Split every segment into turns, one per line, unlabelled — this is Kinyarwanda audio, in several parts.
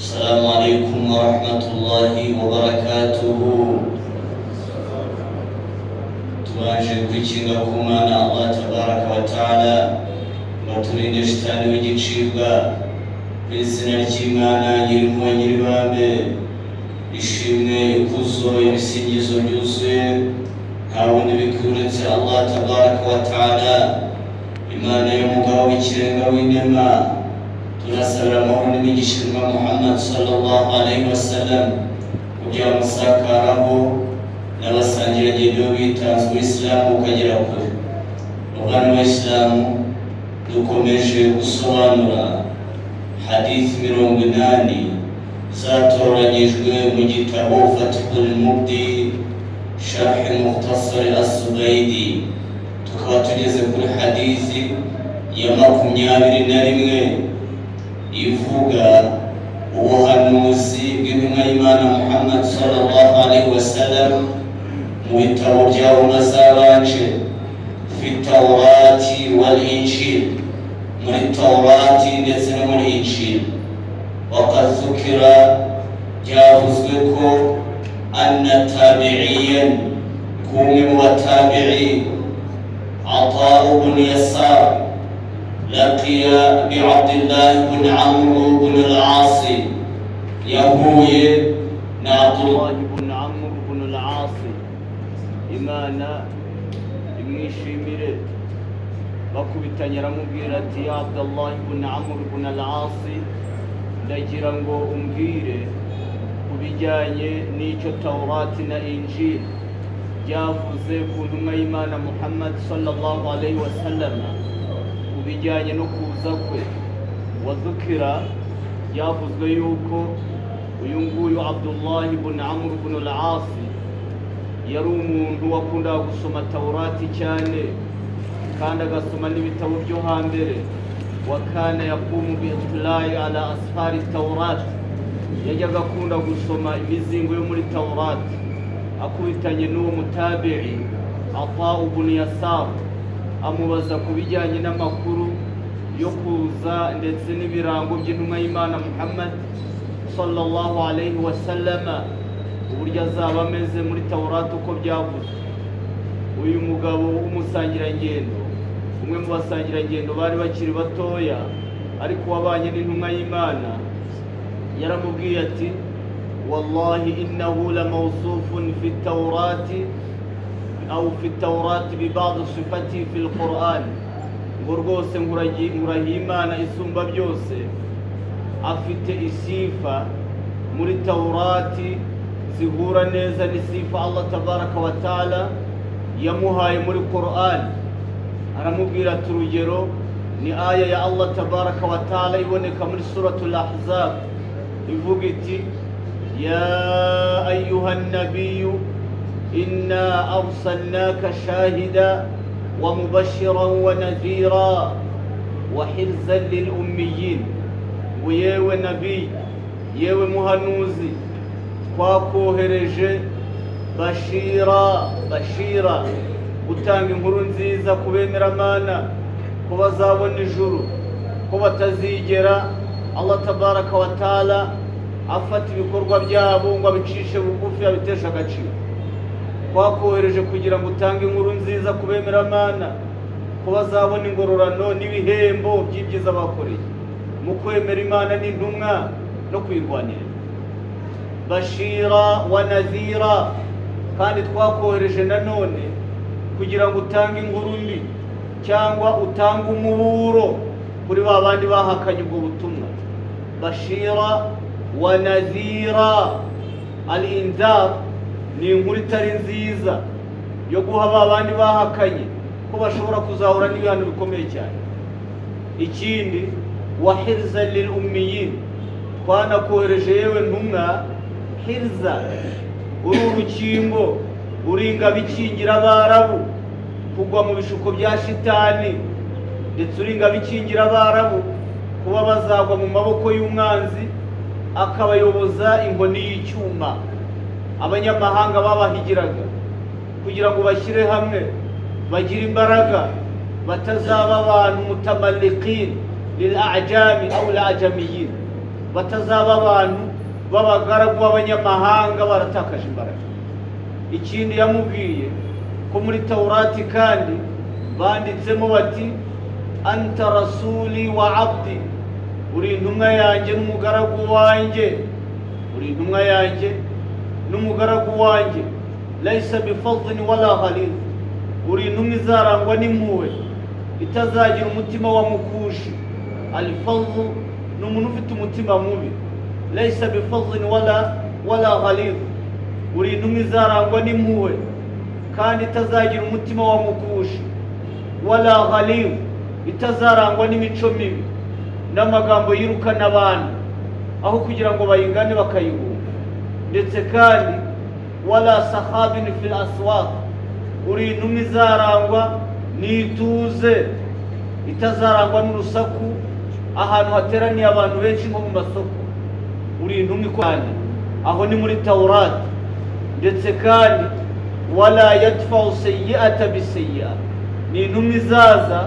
السلام عليكم ورحمة الله وبركاته. Tuwaje kwikinga ku Mana Allah tabaraka wa ta'ala, baturinde shitani w'igicibwa, izina ry'Imana nyir'impuhwe nyir'ibambe, ishimwe ikuzo ibisingizo byuzuye nta wundi bikuretse Allah tabaraka wa ta'ala, Imana y'umugabo w'ikirenga w'inema. Tunasabira amahoro n'imigisha Muhammad sallallahu alaihi wasallam kugira musakaraho n'abasangirangendo bitanze Uislamu ukagera kure. Mubana w'Islamu dukomeje gusobanura hadithi 80 zatoranyijwe mu gitabo Fathul Mubdi Sharh Mukhtasar As-Subaydi. Tukaba tugeze kuri hadithi ya 21 ivuga ubuhanuzi bw'intumwa y'Imana Muhammad sallallahu alaihi wasallam mu bitabo byabo mazabanje fi Tawrati wal Injil, muri Tawrati ndetse no muri Injil. Waqad dhukira, byavuzwe ko anna tabi'iyan, kumwe mu batabi'i Ata ibn Yasar لقي بعبد الله بن عمرو بن العاص، يهوي عبد الله بن عمرو بن العاص إمانا imwishimire bakubitanye aramubwira ati ya Abdullah ibn Amr ibn al-As, ndagira ngo umbwire ku bijyanye n'icyo Tawrati na Injil byavuze ku ntumwa y'Imana Muhammad sallallahu alaihi wasallam bijyanye no kuza kwe. Wadhukira, yavuzwe yuko uyu nguyu Abdullah ibn Amr ibn al-As yari umuntu wakundaga gusoma Tawrati cyane kandi agasoma n'ibitabo byo hambere. Wa kana yaqumu bi itlai ala asfari Tawrat, yajyaga akunda gusoma imizingo yo muri Tawrati. Akubitanye n'uwo mutabi'i Ata ibn Yasar, amubaza ku bijyanye n'amakuru yo kuza ndetse n'ibirango by'intumwa y'Imana Muhammad sallallahu alaihi wasallam, uburyo azaba ameze muri Tawrati uko byavuzwe. Uyu mugabo w'umusangirangendo, umwe mu basangirangendo bari bakiri batoya ariko wabanye n'intumwa y'Imana, yaramubwiye ati wallahi innahu la mawsufun fi Tawrati أو في التوراة ببعض صفاته في القرآن. Rwose ngurahimana isumba byose afite isifa muri Tawrati zihura neza n'isifa Allah tabaraka wa taala yamuhaye muri Qur'an. Aramubwira ati urugero ni aya ya Allah tabaraka wa taala iboneka muri suratul Ahzab ivuga iti ya ayyuhan nabiyyu إنا أرسلناك شاهدا ومبشرا ونذيرا وحرزا للأميين. ويوي نبي يوي مهنوزي twakohereje bashira gutanga inkuru nziza ku bemeramana ko bazabona ijuru, ko batazigera Allah tabaraka wa taala afata ibikorwa byabo ngo abicishe bugufi abitesha agaciro. Twakohereje kugira ngo utange inkuru nziza ku bemeramana ko bazabona ingororano n'ibihembo by'ibyiza bakoreye mu kwemera Imana n'intumwa no kwirwanira. Bashira wa nadhira, kandi twakohereje nanone kugira ngo utange inkuru mbi cyangwa utange umuburo kuri ba bandi bahakanye ubwo butumwa. Bashira wa nadhira, al-inzar ni inkuru itari nziza yo guha ba bandi bahakanye ko bashobora kuzahura n'ibihano bikomeye cyane. Ikindi, wa hirza lil ummiyin, twanakohereje yewe ntumwa hirza, uri urukingo uringa bikingira Abarabu kugwa mu bishuko bya shitani, ndetse uringa bikingira Abarabu kuba bazagwa mu maboko y'umwanzi akabayoboza inkoni y'icyuma abanyamahanga babahigiraga, kugira ngo bashyire hamwe bagire imbaraga, batazaba abantu mutamalliqin lil a'jami aw al ajamiyin, batazaba abantu b'abagaragu b'abanyamahanga baratakaje imbaraga. Ikindi yamubwiye ko muri Taurati kandi banditsemo bati anta rasuli wa abdi, uri intumwa yanjye n'umugaragu wanjye, uri intumwa yanjye n'umugaragu wanjye. Laisa bifadhin wala ghalidh, uri intumwa izarangwa n'impuhwe itazagira umutima wa mukushi. Alfadhu ni umuntu ufite umutima mubi. Laisa bifadhin wala ghalidh, uri intumwa izarangwa n'impuhwe kandi itazagira umutima wa mukushi. Wala ghalidh, itazarangwa n'imico mibi n'amagambo yirukana abantu aho kugira ngo bayingane bakayihunga. Ndetse kandi wala sahabin fil aswaq, uri intumwa izarangwa n'ituze, itazarangwa n'urusaku ahantu hateraniye abantu benshi nko mu masoko. Uri intumwa kandi aho ni muri Taurati. Ndetse kandi wala yadfa'u sayyi'ata bisayyi'a, ni intumwa izaza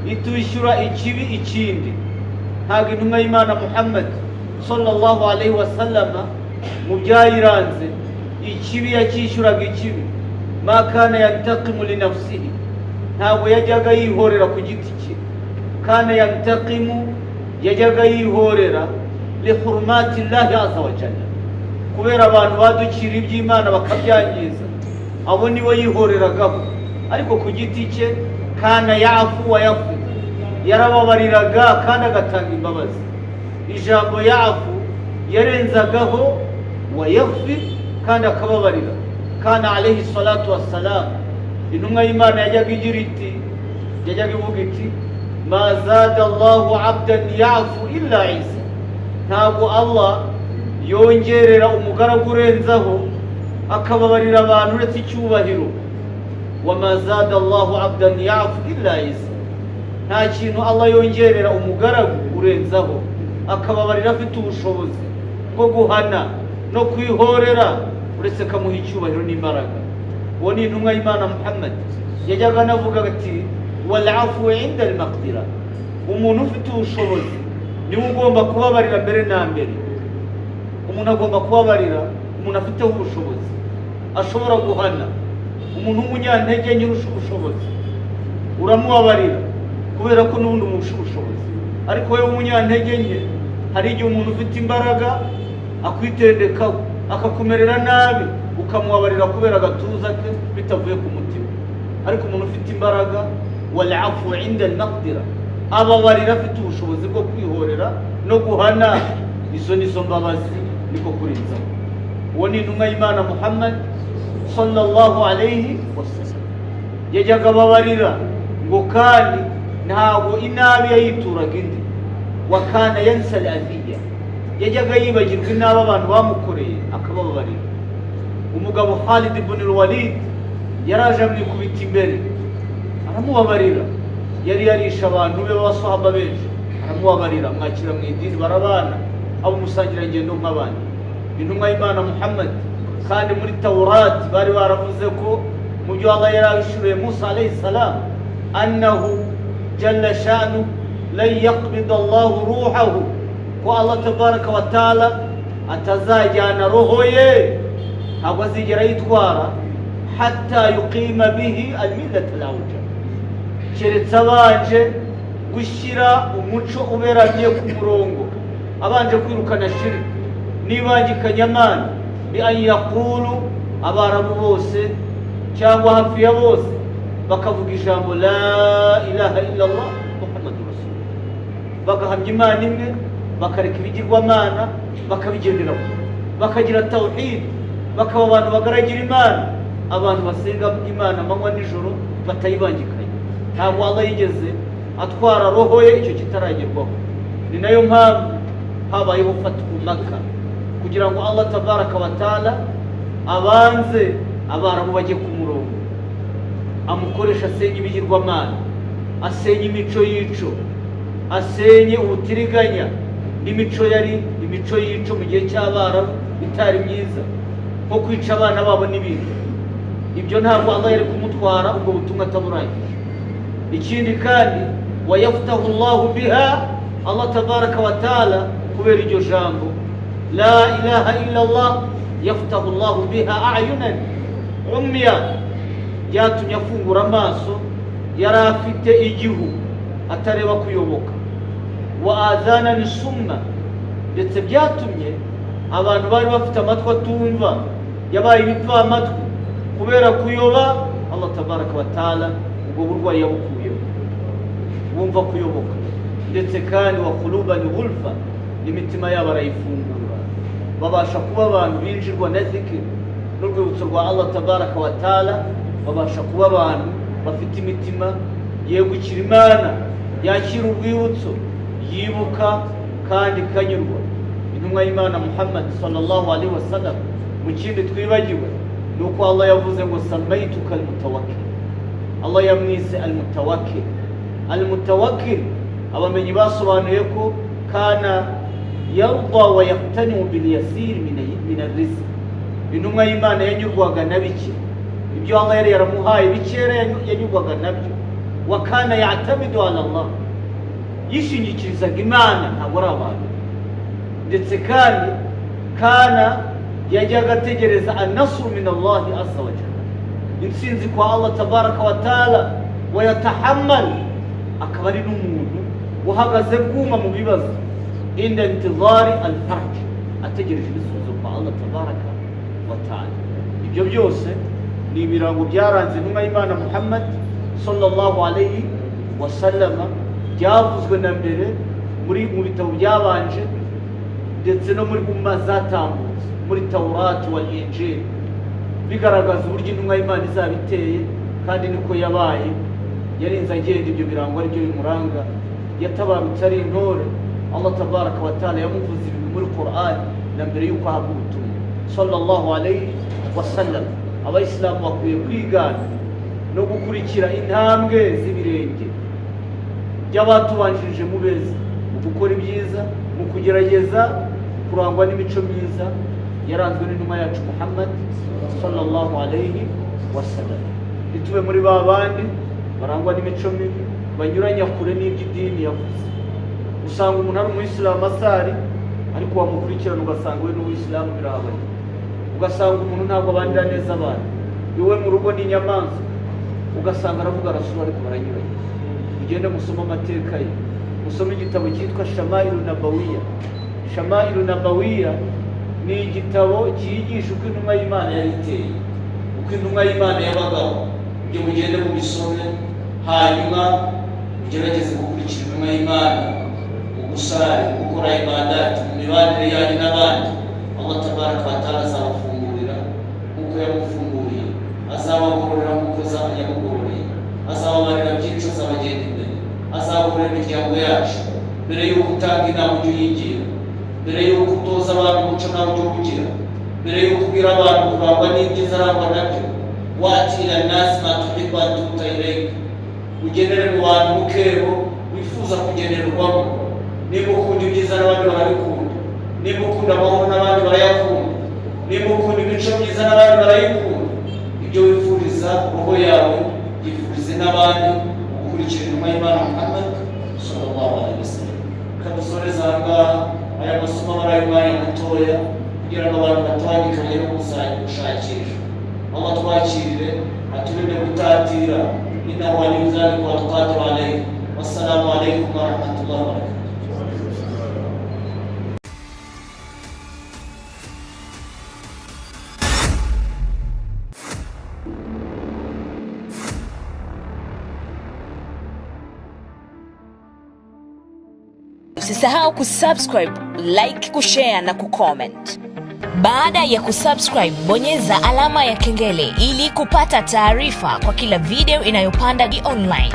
itwishyura ikibi ikindi. Ntabwo intumwa y'Imana Muhammad sallallahu alaihi wasallama mu byayiranze ikibi yacyishyuraga ikibi. Ma kana yantaqimu li nafsihi, ntabwo yajyaga yihorera ku giti cye. Kana yantaqimu, yajyaga yihorera li hurumati llahi azza wa jalla, kubera abantu badukira iby'Imana bakabyangiza, abo nibo yihoreragaho. Ariko ku giti cye kana yafu wa yafu, yarababariraga kandi agatanga imbabazi. Ijambo yafu yarenzagaho wa yaghfir kandi akababarira. Kana alayhi salatu wassalam, intumwa y'Imana yajyaga igira iti, yajyaga ivuga iti ma zada Allahu abdan yafu illa isa, ntabwo Allah yongerera umugaragu urenzaho akababarira abantu uretse icyubahiro. Wa ma zada Allahu abdan yafu illa isa, nta kintu Allah yongerera umugaragu urenzaho akababarira afite ubushobozi bwo guhana no kwihorera uretse akamuha icyubahiro n'imbaraga. Uwo ni intumwa y'Imana Muhammad. Yajyaga anavuga ati wal afwu inda al maqdira, umuntu ufite ubushobozi niwe ugomba kubabarira mbere na mbere. Umuntu agomba kubabarira umuntu afiteho ubushobozi, ashobora guhana. Umuntu w'umunyantege nke urusha ubushobozi uramubabarira kubera ko n'ubundi umurusha ubushobozi. Ariko wowe w'umunyantege nke, hari igihe umuntu ufite imbaraga akwitendekaho akakumerera nabi, ukamubabarira kubera agatuza ke bitavuye ku mutima. Ariko umuntu ufite imbaraga wal afwu inda al maqdira, ababarira afite ubushobozi bwo kwihorera no guhana. Izo nizo mbabazi, niko kurinza. Uwo ni intumwa y'Imana Muhammad sallallahu alayhi wasallam. Yajyaga ababarira ngo kandi ntabwo inabi yayituraga indi. Wa kana yansa al-adhiya, yajyaga yibagirwa inabi abantu bamukoreye akababarira. Umugabo Khalid ibn al-Walid yaraje amwikubita imbere aramubabarira. Yari yarisha abantu be b'abasahaba benshi, aramubabarira, mwakira mu idini, barabana, abo musangirangendo nk'abandi. Intumwa y'Imana Muhammad kandi muri Taurati bari baravuze ko mu byo Allah yarabishuriye Musa alayhi salam, annahu jalla sha'nu lan yaqbid Allah ruhahu, ko Allah tabaraka wa taala atazajyana roho ye, ntabwo azigera yitwara hatta yuqima bihi al-millat al-awja, keretse abanje gushyira umuco uberamye ku murongo, abanje kwirukana shirki n'ibangikanyamana. Bi an yaqulu, abarabu bose cyangwa hafi ya bose bakavuga ijambo la ilaha illallah muhammadur rasulullah, bagahamya Imana imwe, bakareka ibigirwamana bakabigenderaho, bakagira tawhid, bakaba abantu bagaragira Imana, abantu basenga Imana amanywa n'ijoro batayibangikanye. Ntabwo Allah yigeze atwara roho ye icyo kitaragerwaho. Ni nayo mpamvu habayeho fathu Makka, kugira ngo Allah tabaraka wa taala abanze abarabu bajye ku murongo, amukoresha asenye ibigirwamana, asenye imico yico, asenye ubutiriganya n'imico yari imico yico mu gihe cy'abarabu itari myiza, nko kwica abana babo n'ibindi. Ibyo ntabwo Allah yari kumutwara ubwo butumwa ataburangije. Ikindi kandi wayaftahu Allahu biha, Allah tabaraka wa taala kubera iryo jambo la ilaha illa Allah yaftahu Allah biha a'yunan umya, byatumye afungura amaso yari afite igihu atareba kuyoboka, wa adhana nisumma, ndetse byatumye abantu bari bafite amatwi atumva yabaye ibipfa amatwi kubera kuyoba. Allah tabaraka wa taala ubwo burwayi yabukuyeho, bumva kuyoboka, ndetse kandi wa quluban ghulfa, n'imitima yabo arayifungura, babasha kuba abantu binjirwa na zikiri n'urwibutso rwa Allah tabaraka wa taala, babasha kuba abantu bafite imitima yegukira Imana, yakira urwibutso, yibuka kandi kanyurwa. Intumwa y'Imana Muhammad sallallahu alaihi wasallam, mu kindi twibagiwe nuko Allah yavuze ngo samaituka almutawakkil, Allah yamwise almutawakkil. Almutawakkil abamenyi basobanuye ko kana yarda wa yahtanimu bil yasir min arrizq, intumwa y'Imana yanyurwaga na bike, ibyo Allah yari yaramuhaye bikera yanyurwaga nabyo. Wa kana ya'tamidu ala Allah, yishingikirizaga Imana ntabwo ari abantu. Ndetse kandi kana yajyaga ategereza an-nasru min Allah azza wa jalla, intsinzi kwa Allah tabaraka wa taala. Wa yatahammal, akaba ari n'umuntu uhagaze bwuma mu bibazo, inda intizari al-farj, ategereje ibisubizo kwa Allah tabaraka wa taala. Ibyo byose ni ibirango byaranze intumwa y'Imana Muhammad sallallahu alayhi wa sallam, byavuzwe na mbere mu bitabo byabanje, ndetse no muri umma zatambutse muri Tawrat wal Injil, bigaragaza uburyo intumwa y'Imana izaba iteye, kandi niko yabaye. Yarinze agenda ibyo birango ari byo bimuranga, yatabarutse ari intore. Allah tabaraka wa taala yamuvuze ibintu muri Qur'an na mbere y'uko ahabwa ubutumwa sallallahu alayhi wa sallam. Abayisilamu bakwiye kwigana no gukurikira intambwe z'ibirenge by'abatubanjirije mu beza, mu gukora ibyiza, mu kugerageza kurangwa n'imico myiza yaranzwe n'intumwa yacu Muhammad sallallahu alayhi wa sallam. Ntitube muri ba bandi barangwa n'imico mibi, banyuranya kure n'iby'idini yavuze. Usanga umuntu ari umuyisilamu asari, ariko wamukurikirana ugasanga we n'ubuyisilamu birahabanye. Ugasanga umuntu ntabwo abandira neza abantu, iwe mu rugo n'inyamanza, ugasanga aravuga Rasul ariko baranyuranye. Mugende musoma amateka ye, musome igitabo cyitwa Shamailu Nabawiya. Shamailu Nabawiya ni igitabo cyigisha uko intumwa y'Imana yari iteye, uko intumwa y'Imana yabagaho. Ibyo mugende mubisome, hanyuma mugerageze gukurikira intumwa y'Imana, ugusari, gukora ibadati, mu mibanire yanyu n'abandi. Allah tabaraka wa taala azabafungurira nk'uko yamufunguriye, azabagororera nk'uko yamugororeye, azababarira byinshi, azabagenda imbere, azagorora imiryango yacu. Mbere y'uko utanga inama ujye uyigira, mbere y'uko utoza abantu umuco nawe ujye uwugira, mbere y'uko ubwira abantu kurangwa n'ibyiza arangwa nabyo. Wati ila nasi ma tuhibbu an tu'ta ilayka, ugenere mu bantu mukebo wifuza kugenerwamo. Niba ukunda ibyiza n'abandi barabikunda, niba ukunda amahoro n'abandi barayakunda, niba ukunda imico myiza n'abandi barayikunda, ibyo wifuriza roho yawe yifurize n'abandi, ukurikira intumwa y'Imana Muhammad sallallahu alaihi wasallam. Kadusoreza ahangaha aya masomo baraye umwanya mutoya kugira ngo abantu batandukanye no gushakisha. Allah twakirire, aturinde gutatira. Innahu waliyyu dhalika wal qadiru alayhi. Wassalamu alaykum wa rahmatullahi wa barakatuh.
Usisahau kusubscribe, like, kushare na kucomment. Baada ya kusubscribe, bonyeza alama ya kengele ili kupata taarifa kwa kila video inayopanda online.